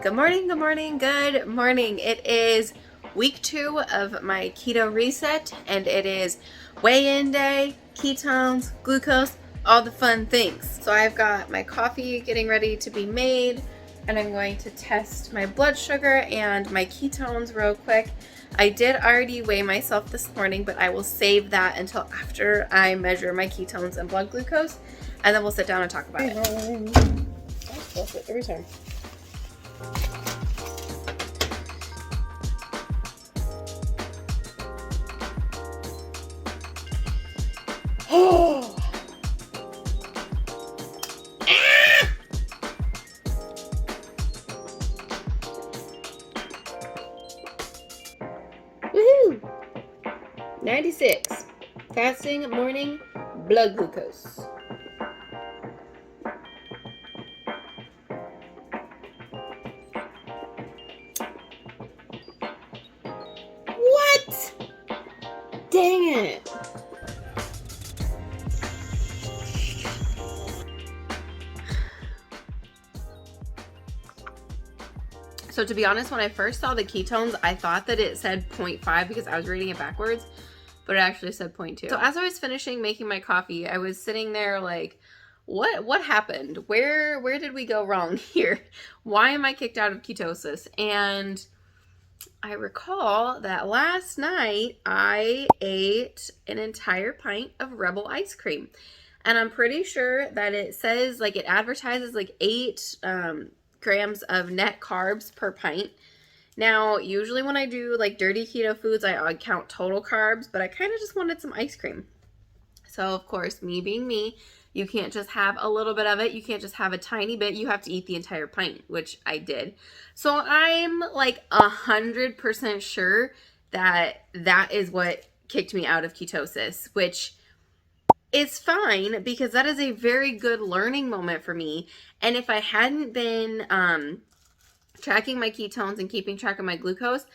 Good morning, good morning, good morning. It is week 2 of my Keto Reset, and it is weigh-in day, ketones, glucose, all the fun things. So I've got my coffee getting ready to be made, and I'm going to test my blood sugar and my ketones real quick. I did already weigh myself this morning, but I will save that until after I measure my ketones and blood glucose, and then we'll sit down and talk about it. That's it every time. Oh! Woohoo! 96. Fasting morning blood glucose. What? Dang it. So to be honest, when I first saw the ketones, I thought that it said 0.5 because I was reading it backwards, but it actually said 0.2. So as I was finishing making my coffee, I was sitting there like, what happened? Where did we go wrong here? Why am I kicked out of ketosis? And I recall that last night I ate an entire pint of Rebel ice cream. And I'm pretty sure that it says, like, it advertises like 8 grams of net carbs per pint. Now, usually when I do like dirty keto foods, I count total carbs, but I kind of just wanted some ice cream. So of course, me being me, you can't just have a little bit of it. You can't just have a tiny bit. You have to eat the entire pint, which I did. So I'm like 100% sure that that is what kicked me out of ketosis, which is fine because that is a very good learning moment for me. And if I hadn't been tracking my ketones and keeping track of my glucose,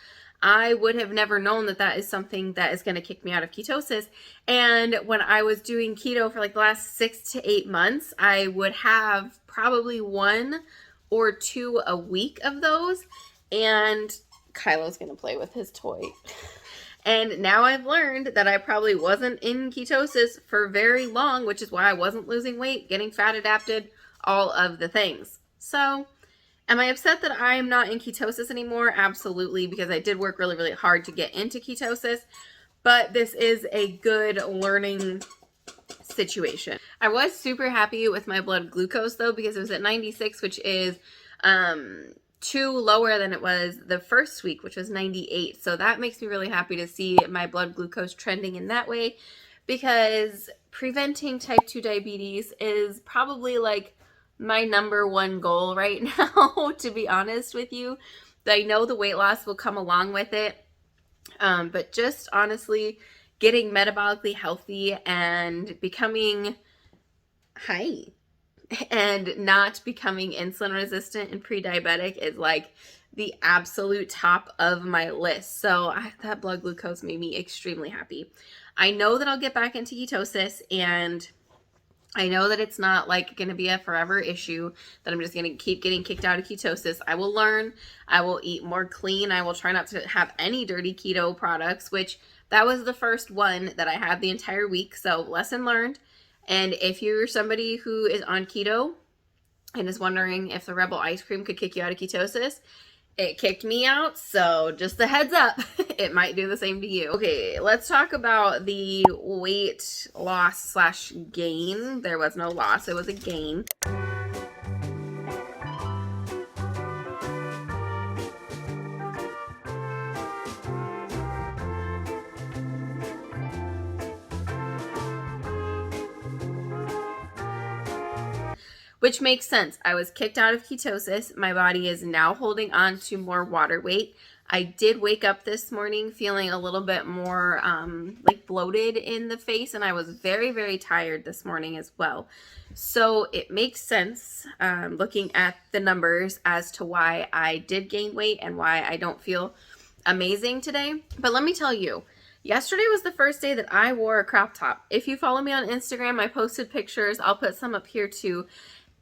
I would have never known that that is something that is going to kick me out of ketosis. And when I was doing keto for like the last 6 to 8 months, I would have probably 1 or 2 a week of those. And Kylo's going to play with his toy. And now I've learned that I probably wasn't in ketosis for very long, which is why I wasn't losing weight, getting fat adapted, all of the things. So am I upset that I'm not in ketosis anymore? Absolutely, because I did work really, really hard to get into ketosis. But this is a good learning situation. I was super happy with my blood glucose though, because it was at 96, which is 2 lower than it was the first week, which was 98. So that makes me really happy to see my blood glucose trending in that way, because preventing type 2 diabetes is probably like my #1 goal right now, to be honest with you. I know the weight loss will come along with it, but just honestly getting metabolically healthy and becoming and not becoming insulin resistant and pre-diabetic is like the absolute top of my list. So that blood glucose made me extremely happy. I know that I'll get back into ketosis, and I know that it's not like going to be a forever issue, that I'm just going to keep getting kicked out of ketosis. I will learn. I will eat more clean. I will try not to have any dirty keto products, which that was the first one that I had the entire week. So lesson learned. And if you're somebody who is on keto and is wondering if the Rebel ice cream could kick you out of ketosis, it kicked me out, so just a heads up, it might do the same to you. Okay, let's talk about the weight loss / gain. There was no loss, it was a gain. Which makes sense. I was kicked out of ketosis. My body is now holding on to more water weight. I did wake up this morning feeling a little bit more like bloated in the face, and I was very, very tired this morning as well. So it makes sense looking at the numbers as to why I did gain weight and why I don't feel amazing today. But let me tell you, yesterday was the first day that I wore a crop top. If you follow me on Instagram, I posted pictures. I'll put some up here too.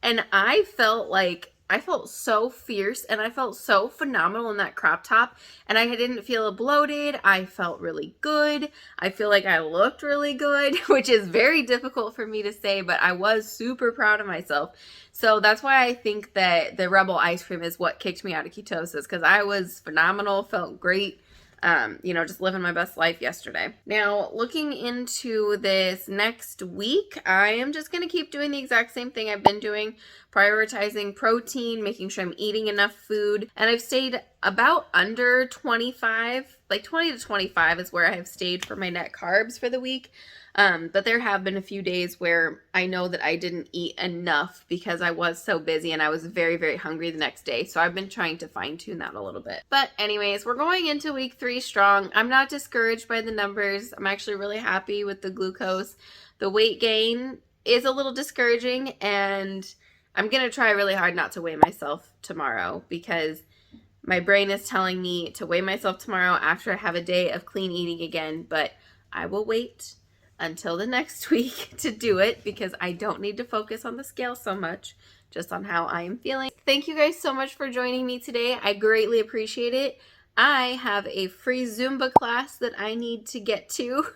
And I felt like I felt so fierce and I felt so phenomenal in that crop top, and I didn't feel bloated. I felt really good. I feel like I looked really good, which is very difficult for me to say, but I was super proud of myself. So that's why I think that the Rebel ice cream is what kicked me out of ketosis, because I was phenomenal, felt great. Just living my best life yesterday. Now, looking into this next week, I am just going to keep doing the exact same thing I've been doing, prioritizing protein, making sure I'm eating enough food, and I've stayed about under 25, like 20 to 25 is where I have stayed for my net carbs for the week. But there have been a few days where I know that I didn't eat enough because I was so busy and I was very, very hungry the next day. So I've been trying to fine tune that a little bit. But anyways, we're going into week 3 strong. I'm not discouraged by the numbers. I'm actually really happy with the glucose. The weight gain is a little discouraging, and I'm going to try really hard not to weigh myself tomorrow, because my brain is telling me to weigh myself tomorrow after I have a day of clean eating again, but I will wait until the next week to do it, because I don't need to focus on the scale so much, just on how I am feeling. Thank you guys so much for joining me today. I greatly appreciate it. I have a free Zumba class that I need to get to,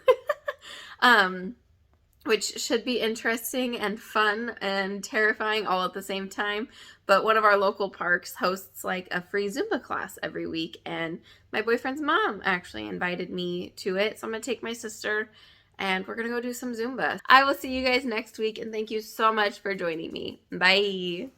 which should be interesting and fun and terrifying all at the same time. But one of our local parks hosts like a free Zumba class every week, and my boyfriend's mom actually invited me to it. So I'm going to take my sister and we're going to go do some Zumba. I will see you guys next week, and thank you so much for joining me. Bye.